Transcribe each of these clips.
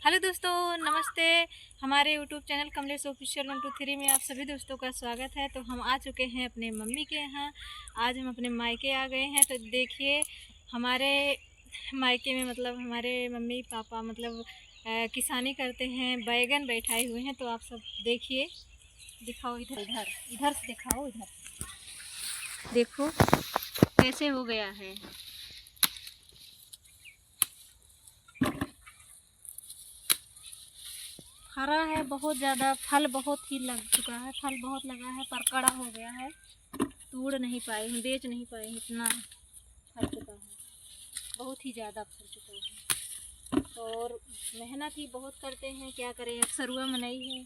Hello दोस्तों, नमस्ते। हमारे यूट्यूब चैनल कमलेश ऑफिशियल 123 में आप सभी दोस्तों का स्वागत है। तो हम आ चुके हैं अपने मम्मी के यहाँ। आज हम अपने मायके आ गए हैं। तो देखिए हमारे मायके में मतलब हमारे मम्मी पापा मतलब किसानी करते हैं, बैगन बैठाए हुए हैं। तो आप सब देखिए, दिखाओ इधर इधर इधर से दिखाओ, इधर देखो कैसे हो गया है। हरा है, बहुत ज़्यादा फल बहुत ही लग चुका है, फल बहुत लगा है पर कड़ा हो गया है। तोड़ नहीं पाए हैं, बेच नहीं पाए हैं, इतना फल चुका है, बहुत ही ज़्यादा फल चुका है। और मेहनत ही बहुत करते हैं, क्या करें, अक्सरुआ में नहीं है।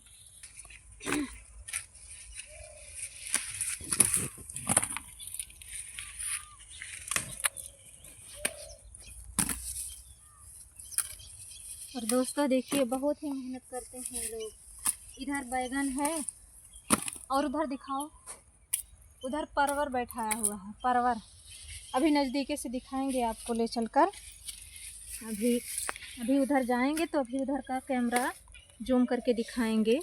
और दोस्तों देखिए बहुत ही मेहनत करते हैं लोग। इधर बैगन है और उधर दिखाओ, उधर परवर बैठाया हुआ है, परवर अभी नज़दीके से दिखाएंगे आपको ले चलकर। अभी अभी उधर जाएंगे तो अभी उधर का कैमरा जूम करके दिखाएंगे।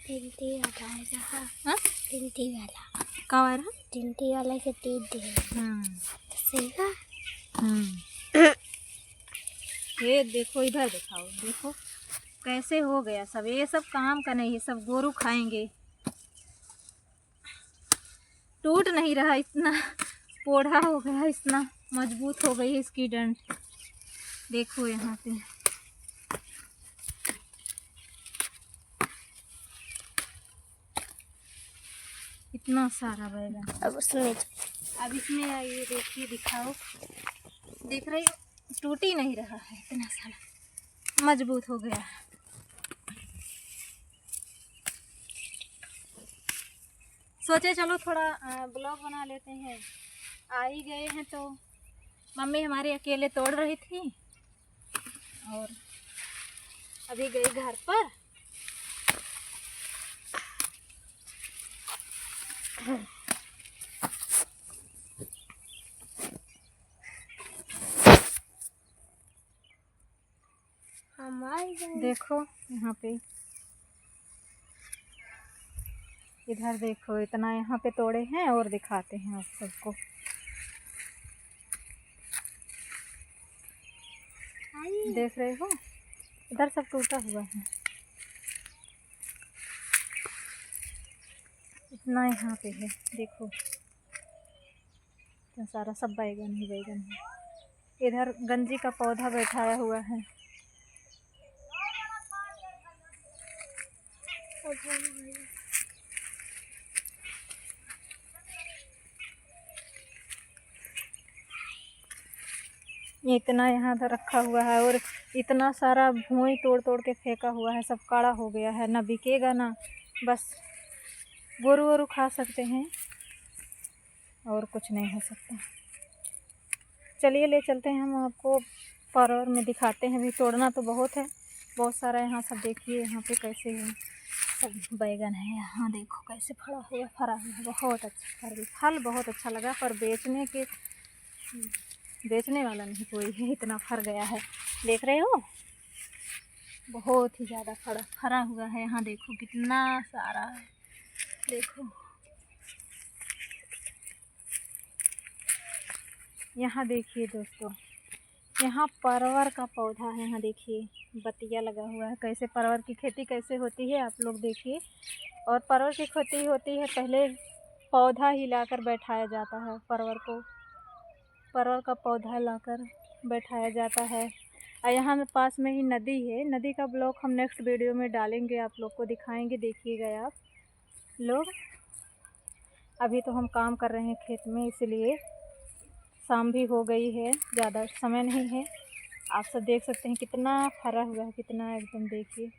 टिंटी वाला है जहाँ। हाँ, टिंटी वाला कहाँ आ रहा? टिंटी वाला से टीप दे सीखा। ये देखो, इधर दिखाओ, देखो कैसे हो गया सब। ये सब काम का नहीं है, सब गोरू खाएंगे। टूट नहीं रहा, इतना पोढ़ा हो गया, इतना मजबूत हो गई है इसकी डंड। देखो यहाँ पे इतना सारा बैगन। अब इसमें आइए देखिए, दिखाओ, देख रही हो, टूट ही नहीं रहा है, इतना सारा मजबूत हो गया है। सोचे चलो थोड़ा ब्लॉग बना लेते हैं। आ ही गए हैं तो मम्मी हमारी अकेले तोड़ रही थी और अभी गई घर पर। देखो यहाँ पे, इधर देखो, इतना यहाँ पे तोड़े हैं और दिखाते हैं आप सबको। देख रहे हो, इधर सब टूटा हुआ है, इतना यहाँ पे है। देखो इतना सारा सब बैगन ही बैगन है। इधर गंजी का पौधा बैठाया हुआ है। इतना यहाँ पर रखा हुआ है और इतना सारा भूई तोड़ तोड़ के फेंका हुआ है, सब काड़ा हो गया है, ना बिकेगा ना बस गोरू वोरू खा सकते हैं और कुछ नहीं हो सकता। चलिए ले चलते हैं, हम आपको परवर में दिखाते हैं। अभी तोड़ना तो बहुत है, बहुत सारा यहाँ सब देखिए, यहाँ पे कैसे है सब बैगन है। यहाँ देखो कैसे फरा हुआ बहुत अच्छा फल बहुत अच्छा लगा, पर बेचने वाला नहीं कोई है, इतना फर गया है। देख रहे हो, बहुत ही ज़्यादा फरा हुआ है। यहाँ देखो कितना सारा है, देखो यहाँ देखिए दोस्तों, यहाँ परवर का पौधा है। यहाँ देखिए बतिया लगा हुआ है। कैसे परवर की खेती कैसे होती है आप लोग देखिए। और परवर की खेती होती है, पहले पौधा ही लाकर बैठाया जाता है, परवर का पौधा लाकर बैठाया जाता है। और यहाँ में पास में ही नदी है, नदी का ब्लॉग हम नेक्स्ट वीडियो में डालेंगे, आप लोग को दिखाएंगे, देखिएगा आप लोग। अभी तो हम काम कर रहे हैं खेत में, इसलिए शाम भी हो गई है, ज़्यादा समय नहीं है। आप सब देख सकते हैं कितना फरा हुआ है, कितना एकदम देखिए।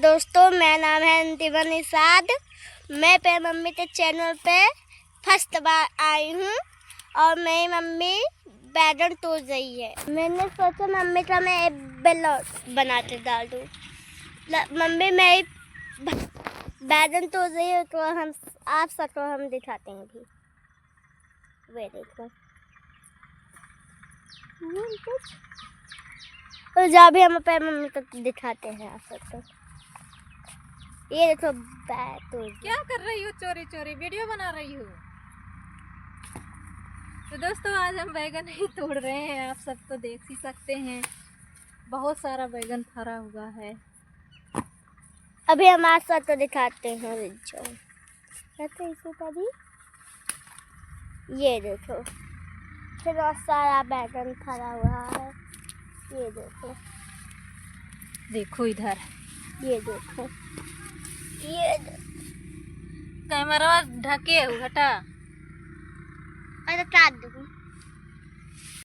दोस्तों, मेरा नाम है अंतिमा निषाद। मैं पे मम्मी के चैनल पे फर्स्ट बार आई हूँ और मेरी मम्मी बैगन तोड़ रही है। मैंने सोचा मम्मी का मैं एक ब्लॉग बनाते डाल दूँ। मम्मी मेरी बैगन तोड़ रही है तो हम आप सबको हम दिखाते हैं अभी। वे देखो तो जा भी हम अपने मम्मी को दिखाते हैं आप सबको। ये देखो बैग क्या कर रही हो? चोरी चोरी वीडियो बना रही हो? तो दोस्तों आज हम बैगन ही तोड़ रहे हैं, आप सब तो देख ही सकते हैं। बहुत सारा बैगन फरा हुआ है। अभी हम आप सबको दिखाते हैं। ये देखो बहुत सारा बैगन फरा हुआ है। ये देखो, देखो इधर, ये देखो, ये कैमरा ढके हटा अरे काट दूँ।